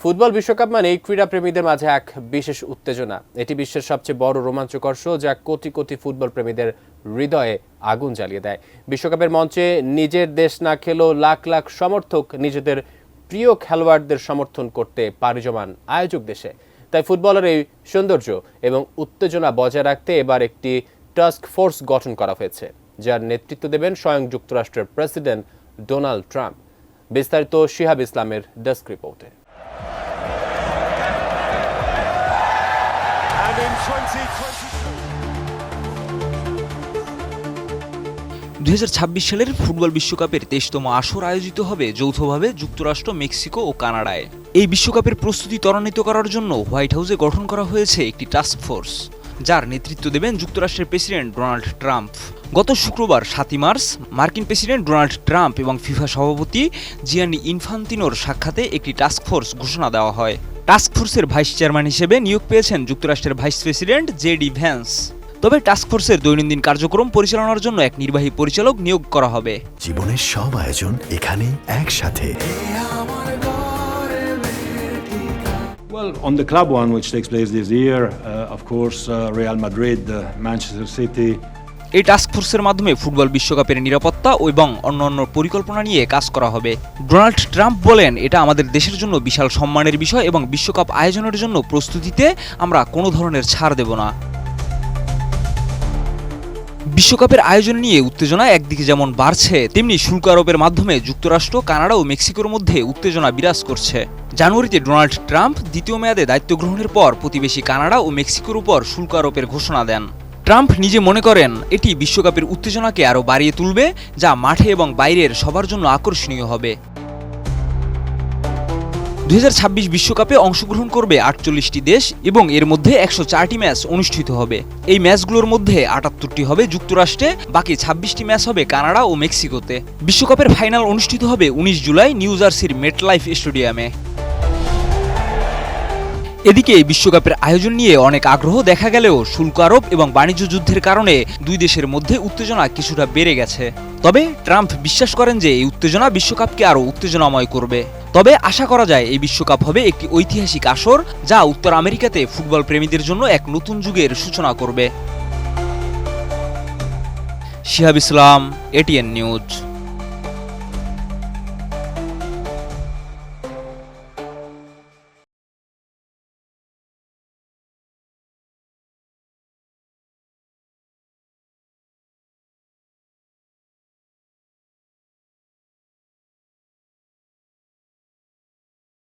Football বিশ্বকাপ মানে ক্রীড়াপ্রেমীদের মাঝে এক বিশেষ উত্তেজনা। এটি বিশ্বের সবচেয়ে বড় রোমাঞ্চকর শো, যা কোটি কোটি ফুটবল প্রেমীদের হৃদয়ে আগুন জ্বালিয়ে দেয়। বিশ্বকাপের মঞ্চে নিজের দেশ না খেলেও লাখ লাখ সমর্থক নিজেদের প্রিয় খেলোয়াড়দের সমর্থন করতে পাড়ি জমান আয়োজক দেশে। তাই ফুটবলের এই সৌন্দর্য এবং উত্তেজনা বজায় রাখতে এবার একটি টাস্ক ফোর্স গঠন করা হয়েছে, যার নেতৃত্ব দেবেন স্বয়ং যুক্তরাষ্ট্রের প্রেসিডেন্ট ডোনাল্ড ট্রাম্প। বিস্তারিত শিহাব ইসলামের ডেস্ক রিপোর্টে। সালের ফুটবল বিশ্বকাপের 23তম আসর আয়োজিত হবে যৌথভাবে যুক্তরাষ্ট্র, মেক্সিকো ও কানাডায়। এই বিশ্বকাপের প্রস্তুতি ত্বরান্বিত করার জন্য হোয়াইট হাউসে গঠন করা হয়েছে একটি টাস্ক ফোর্স, যার নেতৃত্ব দেবেন যুক্তরাষ্ট্রের প্রেসিডেন্ট ডোনাল্ড ট্রাম্প। গত শুক্রবার 7 মার্চ মার্কিন প্রেসিডেন্ট ডোনাল্ড ট্রাম্প এবং ফিফা সভাপতি জিয়ানি ইনফান্তিনোর সাক্ষাতে একটি টাস্ক ফোর্স ঘোষণা দেওয়া হয়। টাস্ক ফোর্সের ভাইস চেয়ারম্যান হিসেবে নিয়োগ পেয়েছেন যুক্তরাষ্ট্রের ভাইস প্রেসিডেন্ট জেডি ভ্যান্স। তবে টাস্ক ফোর্সের দৈনন্দিন কার্যক্রম পরিচালনার জন্য এক নির্বাহী পরিচালক নিয়োগ করা হবে। জীবনের সব আয়োজন এখানে একসাথে। Well, on the club one, which takes place this year, of course, Real Madrid, Manchester City. এই টাস্ক ফোর্সের মাধ্যমে ফুটবল বিশ্বকাপের নিরাপত্তা এবং অন্যান্য পরিকল্পনা নিয়ে কাজ করা হবে। ডোনাল্ড ট্রাম্প বলেন, এটা আমাদের দেশের জন্য বিশাল সম্মানের বিষয় এবং বিশ্বকাপ আয়োজনের জন্য প্রস্তুতিতে আমরা কোনো ধরনের ছাড় দেব না। বিশ্বকাপের আয়োজন নিয়ে উত্তেজনা একদিকে যেমন বাড়ছে, তেমনি শুল্ক আরোপের মাধ্যমে যুক্তরাষ্ট্র, কানাডা ও মেক্সিকোর মধ্যে উত্তেজনা বিরাজ করছে। জানুয়ারিতে ডোনাল্ড ট্রাম্প দ্বিতীয় মেয়াদে দায়িত্ব গ্রহণের পর প্রতিবেশী কানাডা ও মেক্সিকোর উপর শুল্ক আরোপের ঘোষণা দেন। ট্রাম্প নিজে মনে করেন এটি বিশ্বকাপের উত্তেজনাকে আরও বাড়িয়ে তুলবে, যা মাঠে এবং বাইরের সবার জন্য আকর্ষণীয় হবে। 2026 বিশ্বকাপে অংশগ্রহণ করবে 48টি দেশ এবং এর মধ্যে 104টি ম্যাচ অনুষ্ঠিত হবে। এই ম্যাচগুলোর মধ্যে 78টি হবে যুক্তরাষ্ট্রে, বাকি 26টি ম্যাচ হবে কানাডা ও মেক্সিকোতে। বিশ্বকাপের ফাইনাল অনুষ্ঠিত হবে 19 জুলাই নিউ জার্সির মেটলাইফ স্টেডিয়ামে। এদিকে এই বিশ্বকাপের আয়োজন নিয়ে অনেক আগ্রহ দেখা গেলেও শুল্ক আরোপ এবং বাণিজ্য যুদ্ধের কারণে দুই দেশের মধ্যে উত্তেজনা কিছুটা বেড়ে গেছে। তবে ট্রাম্প বিশ্বাস করেন যে এই উত্তেজনা বিশ্বকাপকে আরও উত্তেজনাময় করবে। তবে আশা করা যায় এই বিশ্বকাপ হবে একটি ঐতিহাসিক আসর, যা উত্তর আমেরিকাতে ফুটবল প্রেমীদের জন্য এক নতুন যুগের সূচনা করবে। শিহাব ইসলাম, এটিএন নিউজ।